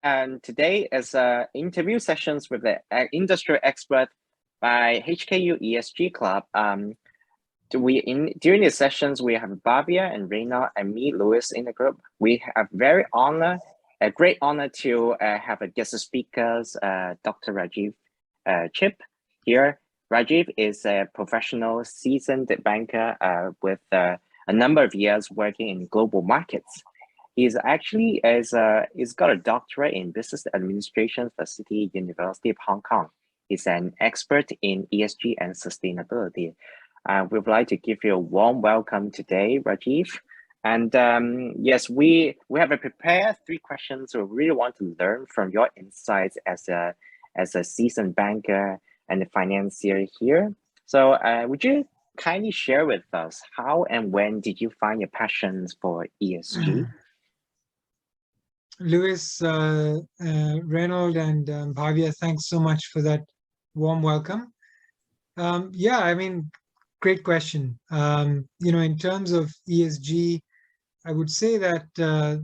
And today is interview sessions with the industry expert by HKU ESG Club. During these sessions, we have Bhavya and Reynald and me, Louis, in the group. We have a great honor to have a guest speakers, Dr. Rajeev Chib here. Rajeev is a professional, seasoned banker with a number of years working in global markets. He's got a doctorate in business administration from City University of Hong Kong. He's an expert in ESG and sustainability. We would like to give you a warm welcome today, Rajeev. And yes, we have prepared 3 questions. We really want to learn from your insights as a seasoned banker and a financier here. So would you kindly share with us how and when did you find your passions for ESG? Louis, Reynald and Bhavya, thanks so much for that warm welcome. Yeah, I mean, great question. In terms of ESG, I would say that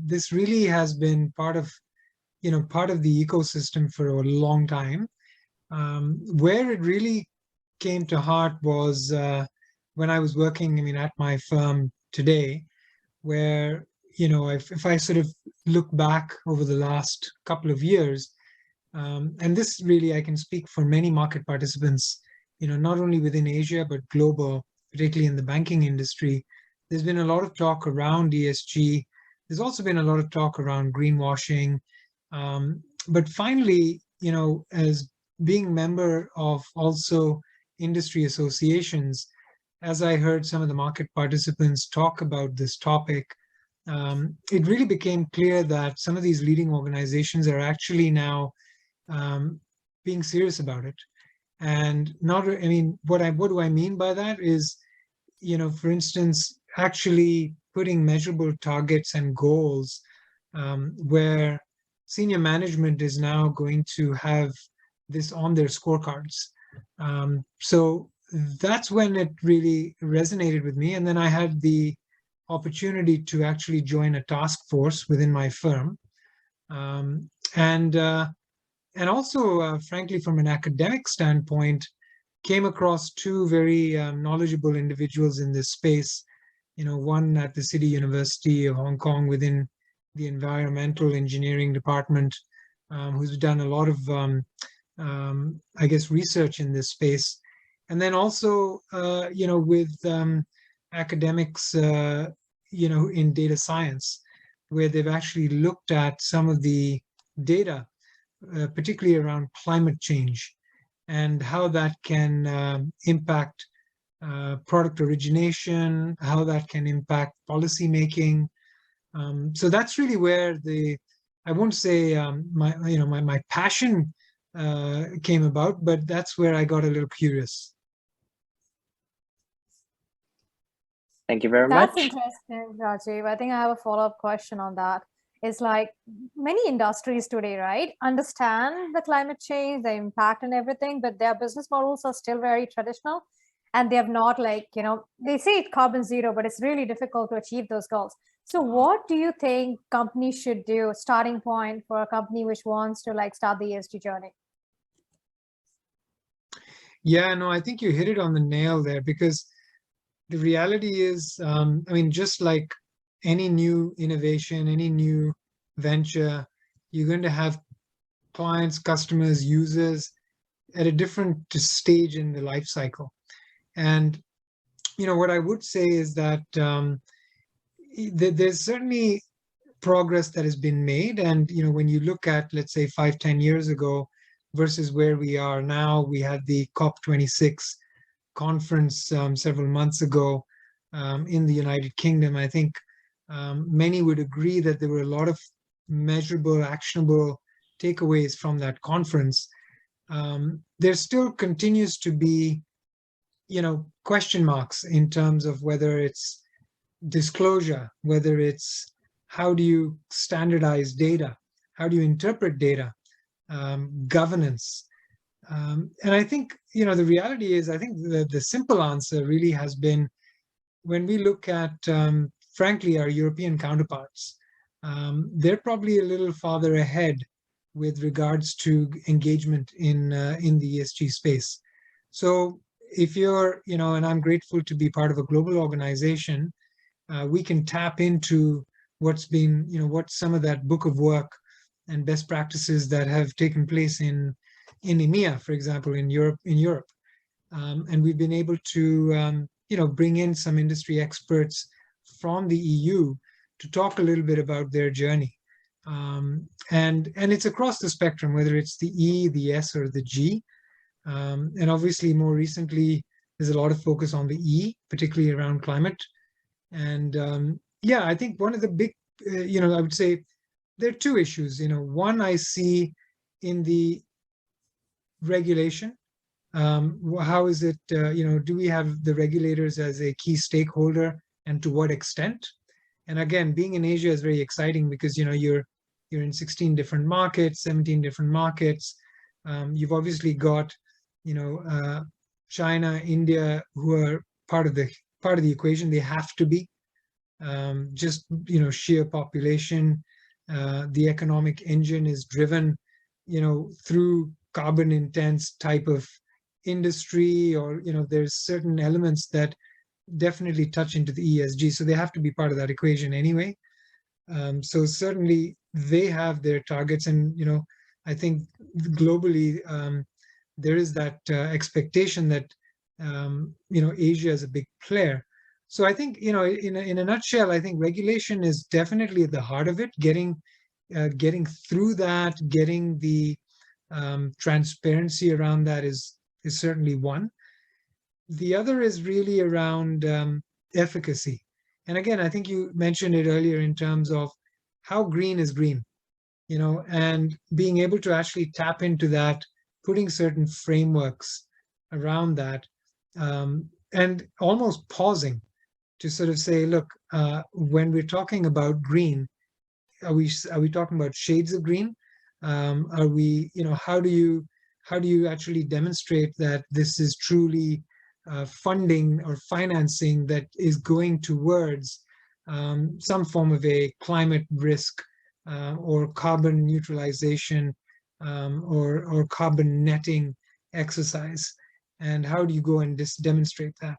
this really has been part of the ecosystem for a long time. Where it really came to heart was when I was working, at my firm today, where if I sort of look back over the last couple of years, and this really I can speak for many market participants, not only within Asia, but global, particularly in the banking industry, there's been a lot of talk around ESG. There's also been a lot of talk around greenwashing. But finally, as being member of also industry associations, as I heard some of the market participants talk about this topic, it really became clear that some of these leading organizations are actually now being serious about it. And what do I mean by that is, for instance, actually putting measurable targets and goals where senior management is now going to have this on their scorecards. So that's when it really resonated with me. And then I had the opportunity to actually join a task force within my firm. And also, frankly, from an academic standpoint, came across 2 very knowledgeable individuals in this space. One at the City University of Hong Kong within the environmental engineering department, who's done a lot of, research in this space. And then also, with academics, in data science, where they've actually looked at some of the data, particularly around climate change and how that can impact product origination, how that can impact policy making. So that's really where I won't say my passion came about, but that's where I got a little curious. Thank you very much. That's interesting, Rajeev. I think I have a follow-up question on that. It's like many industries today, right, understand the climate change, the impact and everything, but their business models are still very traditional. And they have not they say it's carbon zero, but it's really difficult to achieve those goals. So what do you think companies should do, starting point for a company which wants to start the ESG journey? Yeah, no, I think you hit it on the nail there, because the reality is, just like any new innovation, any new venture, you're going to have clients, customers, users at a different stage in the life cycle. And, what I would say is that there's certainly progress that has been made. And, when you look at, let's say, 5-10 years ago versus where we are now, we had the COP26 conference several months ago in the United Kingdom. I think many would agree that there were a lot of measurable, actionable takeaways from that conference. There still continues to be, question marks in terms of whether it's disclosure, whether it's how do you standardize data, how do you interpret data, governance. And I think, the reality is, I think the simple answer really has been, when we look at, frankly, our European counterparts, they're probably a little farther ahead with regards to engagement in the ESG space. So if you're, and I'm grateful to be part of a global organization, we can tap into what's been, what's some of that book of work and best practices that have taken place in EMEA, for example, in Europe. And we've been able to, bring in some industry experts from the EU to talk a little bit about their journey. And it's across the spectrum, whether it's the E, the S, or the G. And obviously, more recently, there's a lot of focus on the E, particularly around climate. And yeah, I think one of the big, I would say there are two issues. One I see in the regulation. How is it, do we have the regulators as a key stakeholder, and to what extent? And again, being in Asia is very exciting because, you're in 16 different markets, 17 different markets. You've obviously got, China, India, who are part of the equation. They have to be, just, sheer population. The economic engine is driven, through carbon intense type of industry, or, there's certain elements that definitely touch into the ESG. So they have to be part of that equation anyway. So certainly they have their targets, and, I think globally, there is that expectation that, Asia is a big player. So I think, in a nutshell, I think regulation is definitely at the heart of it. Getting through that, getting the transparency around that is certainly one. The other is really around efficacy. And again, I think you mentioned it earlier in terms of how green is green, and being able to actually tap into that, putting certain frameworks around that, and almost pausing to sort of say, look, when we're talking about green, are we talking about shades of green? Are we, how do you actually demonstrate that this is truly funding or financing that is going towards some form of a climate risk, or carbon neutralization, or carbon netting exercise? And how do you go and demonstrate that?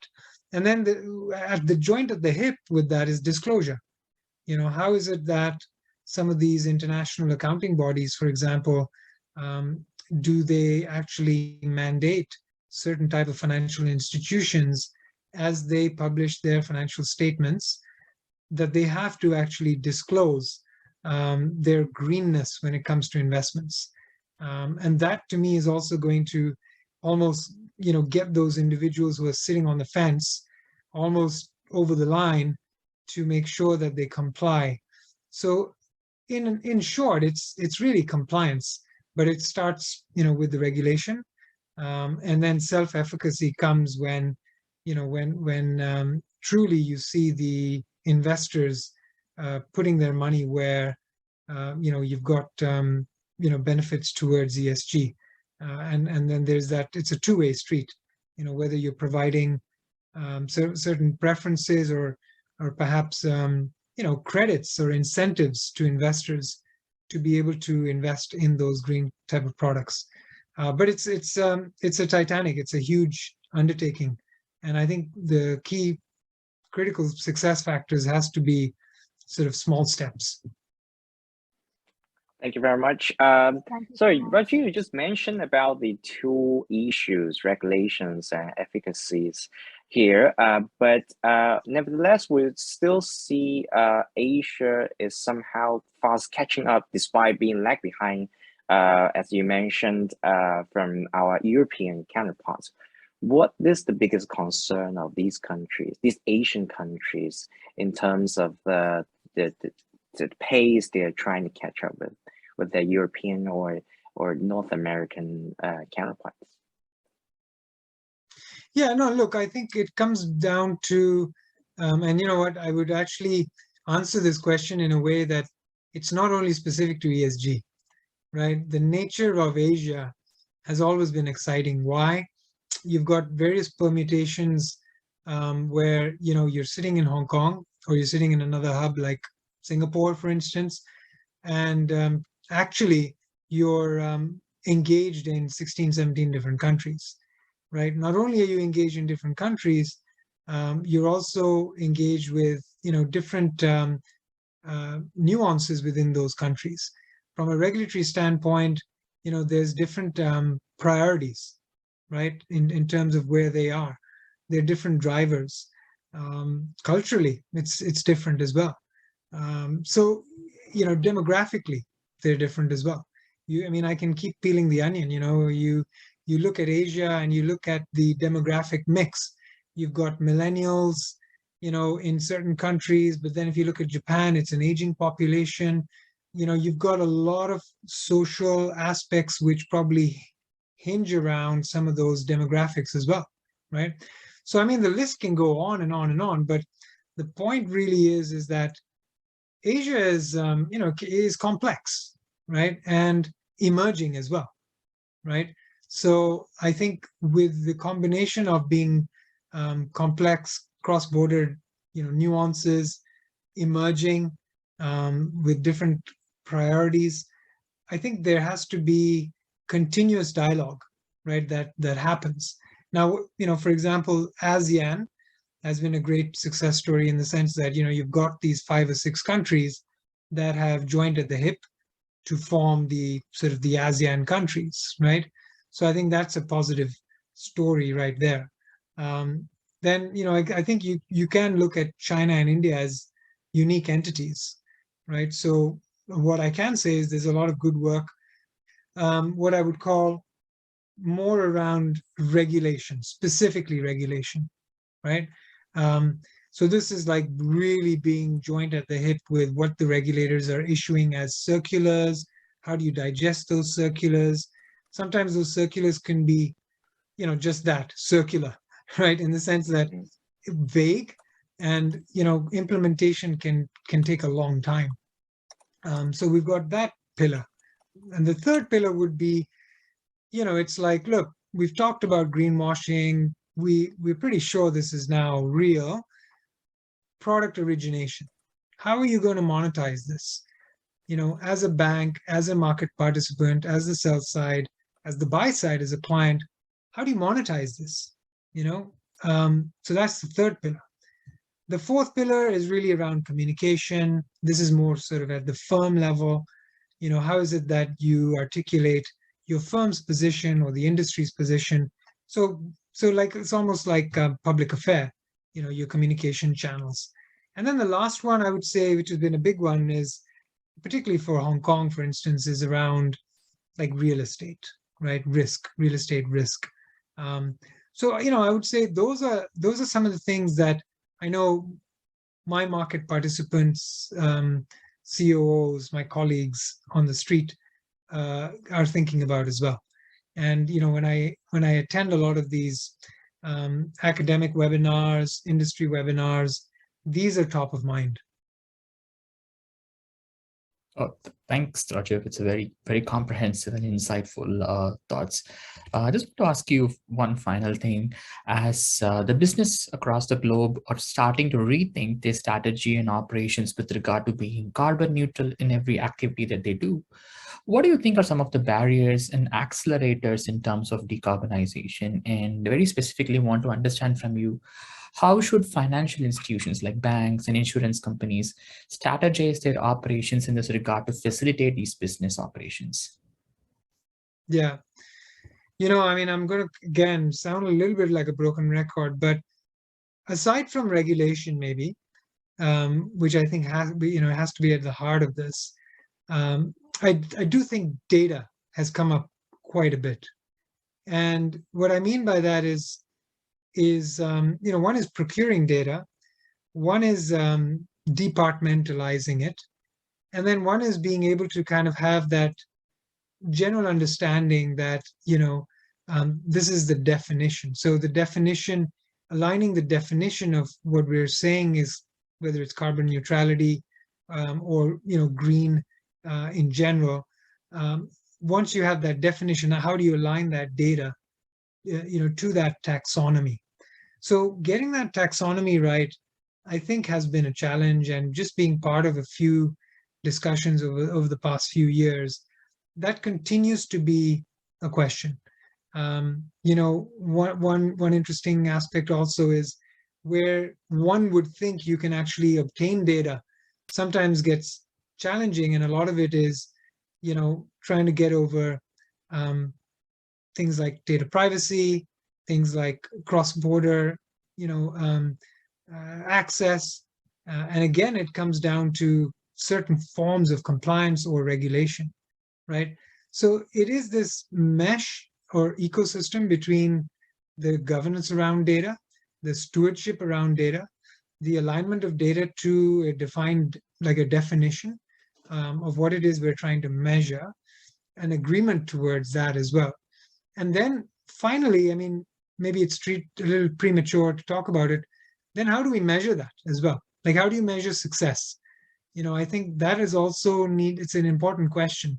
And then at the joint at the hip with that is disclosure. How is it that some of these international accounting bodies, for example, do they actually mandate certain type of financial institutions, as they publish their financial statements, that they have to actually disclose their greenness when it comes to investments? And that, to me, is also going to almost, get those individuals who are sitting on the fence almost over the line to make sure that they comply. So in short, it's really compliance, but it starts, with the regulation. And then self-efficacy comes when, when truly you see the investors putting their money where, you've got, benefits towards ESG. And then there's that, it's a two-way street, whether you're providing certain preferences or perhaps, credits or incentives to investors to be able to invest in those green type of products. But it's a titanic, it's a huge undertaking. And I think the key critical success factors has to be sort of small steps. Thank you very much. you Sorry, so much. Rajeev, you just mentioned about the two issues, regulations and efficacies here, but nevertheless, we still see Asia is somehow fast catching up despite being lag behind, as you mentioned, from our European counterparts. What is the biggest concern of these countries, these Asian countries, in terms of the pace they're trying to catch up with their European or North American counterparts? Yeah, no, look, I think it comes down to, and you know what, I would actually answer this question in a way that it's not only specific to ESG, right? The nature of Asia has always been exciting. Why? You've got various permutations where, you're sitting in Hong Kong, or you're sitting in another hub like Singapore, for instance, and actually you're engaged in 16, 17 different countries, right? Not only are you engaged in different countries, you're also engaged with, different nuances within those countries. From a regulatory standpoint, there's different priorities, right? In terms of where they are. They're different drivers. Culturally, it's different as well. So, demographically, they're different as well. I can keep peeling the onion. You look at Asia and you look at the demographic mix. You've got millennials, in certain countries, but then if you look at Japan, it's an aging population. You've got a lot of social aspects which probably hinge around some of those demographics as well, right? So, the list can go on and on and on, but the point really is that Asia is complex, right? And emerging as well, right? So I think with the combination of being complex, cross-border, nuances, emerging with different priorities, I think there has to be continuous dialogue, right? That happens. Now, for example, ASEAN has been a great success story in the sense that, you've got these 5 or 6 countries that have joined at the hip to form the sort of the ASEAN countries, right? So I think that's a positive story right there. Then, I think you can look at China and India as unique entities, right? So what I can say is there's a lot of good work, what I would call more around regulation, specifically regulation, right? So this is like really being joined at the hip with what the regulators are issuing as circulars. How do you digest those circulars? Sometimes those circulars can be, just that, circular, right? In the sense that vague, and implementation can take a long time. So we've got that pillar. And the third pillar would be, it's like, look, we've talked about greenwashing. We're pretty sure this is now real. Product origination. How are you going to monetize this? As a bank, as a market participant, as the sell side, as the buy side, as a client, how do you monetize this? So that's the third pillar. The fourth pillar is really around communication. This is more sort of at the firm level. How is it that you articulate your firm's position or the industry's position? So like it's almost like a public affair, your communication channels. And then the last one I would say, which has been a big one, is particularly for Hong Kong, for instance, is around like real estate, right? Real estate risk. So I would say those are some of the things that I know my market participants, COOs, my colleagues on the street are thinking about as well. And when I attend a lot of these academic webinars, industry webinars, these are top of mind. Oh, thanks, Rajeev. It's a very, very comprehensive and insightful thoughts. I just want to ask you one final thing. As the business across the globe are starting to rethink their strategy and operations with regard to being carbon neutral in every activity that they do, what do you think are some of the barriers and accelerators in terms of decarbonization? And very specifically want to understand from you, how should financial institutions like banks and insurance companies strategize their operations in this regard to facilitate these business operations? Yeah. I'm going to, again, sound a little bit like a broken record, but aside from regulation, maybe, which I think has to be at the heart of this, I do think data has come up quite a bit. And what I mean by that is one is procuring data, one is departmentalizing it, and then one is being able to kind of have that general understanding that this is the definition. So the definition, aligning the definition of what we're saying is whether it's carbon neutrality or green in general. Once you have that definition, how do you align that data to that taxonomy? So getting that taxonomy right, I think, has been a challenge, and just being part of a few discussions over the past few years, that continues to be a question. One interesting aspect also is where one would think you can actually obtain data sometimes gets challenging, and a lot of it is, trying to get over things like data privacy, things like cross-border, access, and again, it comes down to certain forms of compliance or regulation, right? So it is this mesh or ecosystem between the governance around data, the stewardship around data, the alignment of data to a defined, like a definition of what it is we're trying to measure, an agreement towards that as well. And then finally, I mean, maybe it's a little premature to talk about it. Then how do we measure that as well? Like, how do you measure success? I think that is also it's an important question,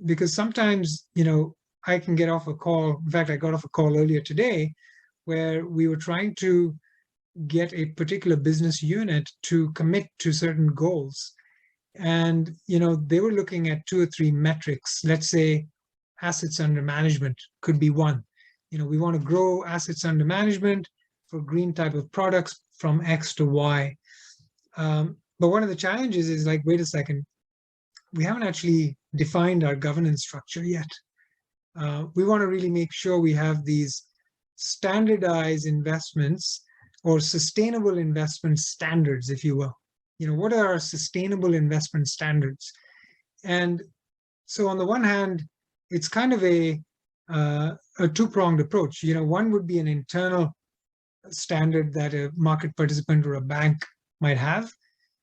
because sometimes, I can get off a call. In fact, I got off a call earlier today where we were trying to get a particular business unit to commit to certain goals. And, they were looking at 2 or 3 metrics. Let's say assets under management could be one. We want to grow assets under management for green type of products from X to Y. But one of the challenges is like, wait a second, we haven't actually defined our governance structure yet. We want to really make sure we have these standardized investments or sustainable investment standards, if you will. What are our sustainable investment standards? And so on the one hand, it's kind of a two-pronged approach. One would be an internal standard that a market participant or a bank might have.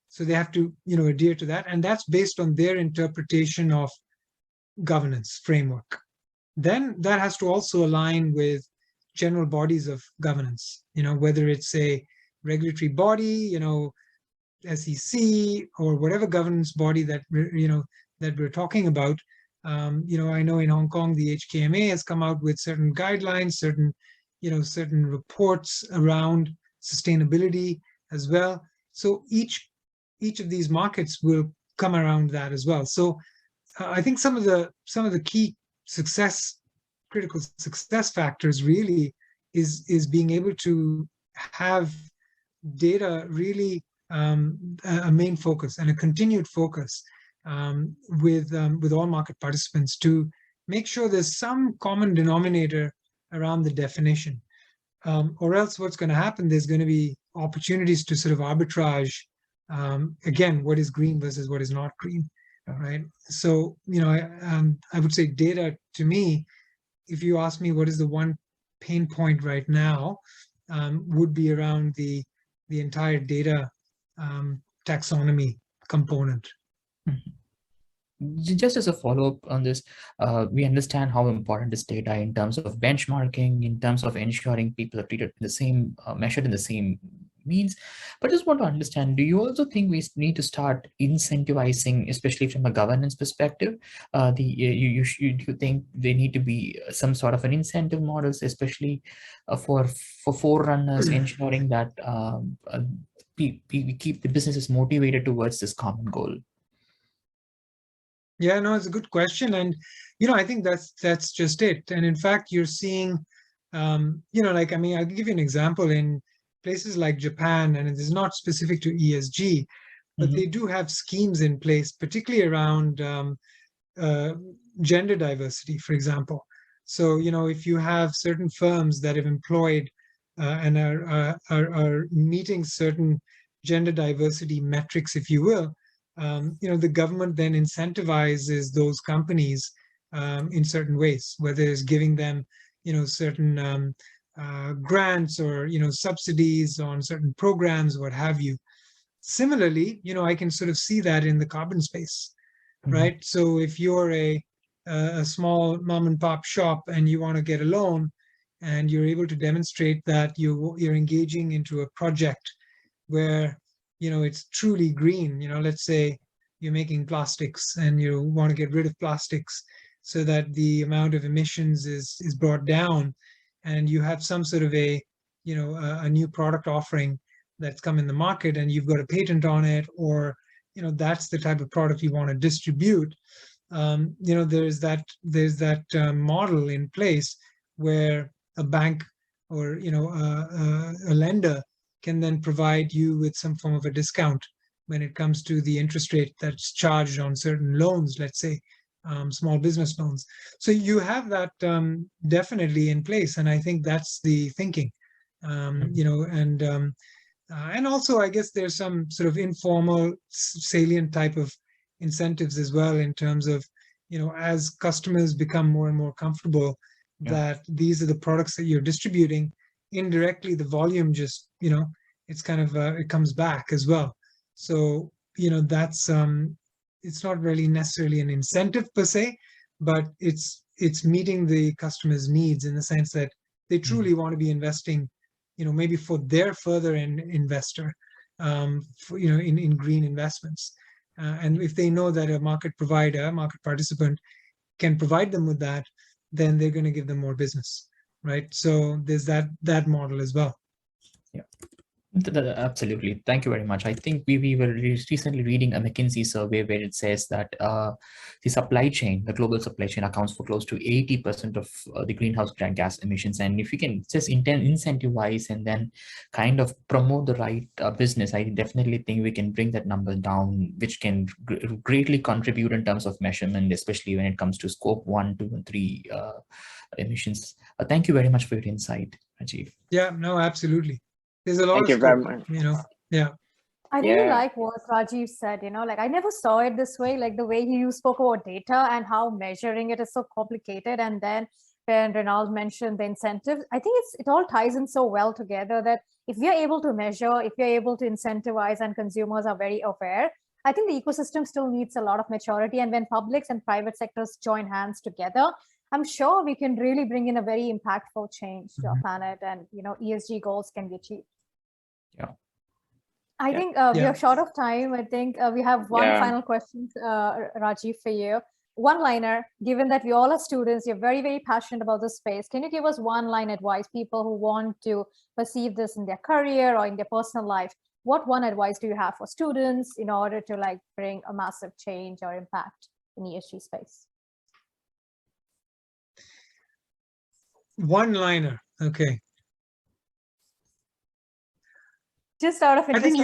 So they have to, adhere to that. And that's based on their interpretation of governance framework. Then that has to also align with general bodies of governance, whether it's a regulatory body, SEC, or whatever governance body that we're talking about. I know in Hong Kong, the HKMA has come out with certain guidelines, certain reports around sustainability as well. So each of these markets will come around that as well. So I think some of the key critical success factors really is being able to have data really a main focus and a continued focus with all market participants to make sure there's some common denominator around the definition, or else what's going to happen, there's going to be opportunities to sort of arbitrage, again, what is green versus what is not green, right? So, I would say data, to me, if you ask me what is the one pain point right now, would be around the entire data taxonomy component. Just as a follow-up on this, we understand how important is data in terms of benchmarking, in terms of ensuring people are treated in the same, measured in the same means. But just want to understand, do you also think we need to start incentivizing, especially from a governance perspective? Do you think there need to be some sort of an incentive models, especially for forerunners, ensuring that we keep the businesses motivated towards this common goal? Yeah, no, it's a good question. And, I think that's just it. And in fact, you're seeing, I'll give you an example in places like Japan, and it is not specific to ESG, but they do have schemes in place, particularly around gender diversity, for example. So, if you have certain firms that have employed and are meeting certain gender diversity metrics, if you will, the government then incentivizes those companies in certain ways, whether it's giving them, certain grants or, subsidies on certain programs, what have you. Similarly, I can sort of see that in the carbon space, right? So if you're a small mom and pop shop and you want to get a loan and you're able to demonstrate that you're engaging into a project where it's truly green. Let's say you're making plastics and you want to get rid of plastics so that the amount of emissions is brought down, and you have some sort of a new product offering that's come in the market and you've got a patent on it, or that's the type of product you want to distribute. there's that model in place where a bank or a lender can then provide you with some form of a discount when it comes to the interest rate that's charged on certain loans, let's say small business loans. So you have that definitely in place, and I think that's the thinking. And also I guess there's some sort of informal salient type of incentives as well, in terms of as customers become more and more comfortable that these are the products that you're distributing, indirectly the volume just it's kind of it comes back as well. So that's it's not really necessarily an incentive per se, but it's meeting the customer's needs in the sense that they truly want to be investing maybe for their further investor in green investments. And if they know that a market participant can provide them with that, then they're going to give them more business, right? So there's that model as well. Yeah. Absolutely. Thank you very much. I think we were recently reading a McKinsey survey where it says that the supply chain, the global supply chain, accounts for close to 80% of the greenhouse gas emissions. And if you can just incentivize and then kind of promote the right business, I definitely think we can bring that number down, which can greatly contribute in terms of measurement, especially when it comes to scope 1, 2, and 3 emissions. Thank you very much for your insight, Rajeev. Yeah, no, absolutely. There's a lot Thank of you very scope, much. Yeah. I really like what Rajeev said, like I never saw it this way, like the way you spoke about data and how measuring it is so complicated. And then when Reynald mentioned the incentives, I think it all ties in so well together that if we are able to measure, if we are able to incentivize and consumers are very aware, I think the ecosystem still needs a lot of maturity. And when publics and private sectors join hands together, I'm sure we can really bring in a very impactful change to our planet, and ESG goals can be achieved. Yeah. I think we are short of time. I think we have one final question, Rajeev, for you. One-liner, given that we all are students, you're very, very passionate about this space. Can you give us one-line advice, people who want to perceive this in their career or in their personal life? What one advice do you have for students in order to bring a massive change or impact in ESG space? One-liner, okay. Just out of interest. I think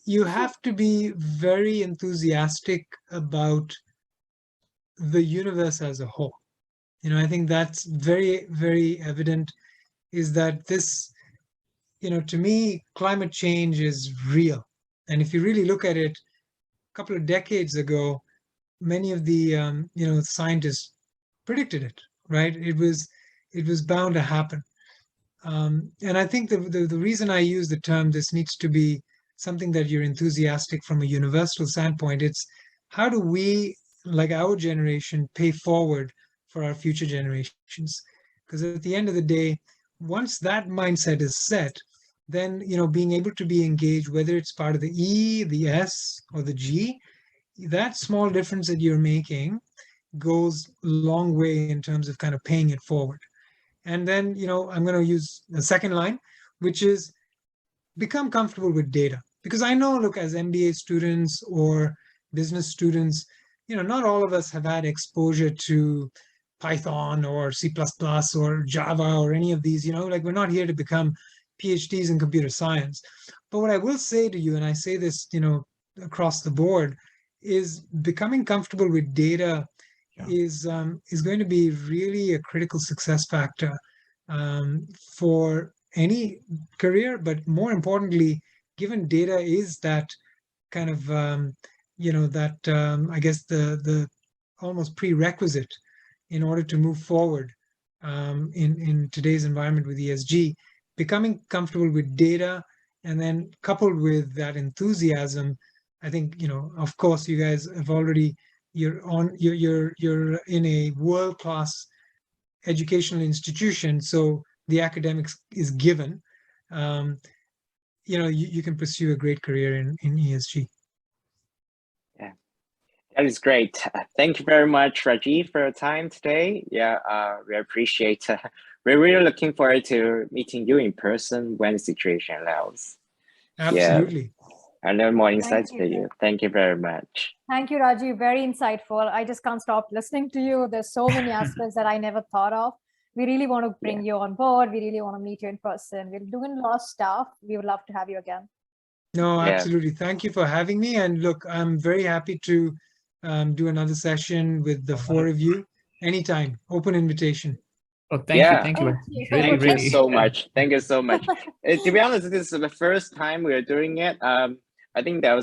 you have to be very enthusiastic about the universe as a whole. I think that's very, very evident, is that this, to me, climate change is real. And if you really look at it, a couple of decades ago, many of the scientists predicted it, right? It was bound to happen. And I think the reason I use the term, this needs to be something that you're enthusiastic from a universal standpoint. It's how do we, like our generation, pay forward for our future generations? Because at the end of the day, once that mindset is set, then being able to be engaged, whether it's part of the E, the S, or the G, that small difference that you're making goes a long way in terms of kind of paying it forward. And then, I'm going to use the second line, which is become comfortable with data. Because I know, look, as MBA students or business students, not all of us have had exposure to Python or C++ or Java or any of these, we're not here to become PhDs in computer science. But what I will say to you, and I say this, across the board, is becoming comfortable with data is going to be really a critical success factor for any career. But more importantly, given data is that kind of I guess the almost prerequisite in order to move forward in today's environment with ESG, becoming comfortable with data, and then coupled with that enthusiasm, I think of course you guys have already. You're in a world-class educational institution, so the academics is given. You can pursue a great career in ESG. Yeah, that is great. Thank you very much, Rajeev, for your time today. Yeah, we appreciate. We're really looking forward to meeting you in person when the situation allows. Absolutely. I learned more Thank insights you, to you. Thank you very much. Thank you, Rajeev. Very insightful. I just can't stop listening to you. There's so many aspects that I never thought of. We really want to bring you on board. We really want to meet you in person. We're doing a lot of stuff. We would love to have you again. No, Yeah. absolutely. Thank you for having me. And look, I'm very happy to do another session with the four of you anytime. Open invitation. Oh, thank you. Yeah. Thank you. Thank you. Really, Thank you really. so much. Thank you so much. To be honest, this is the first time we are doing it. I think there was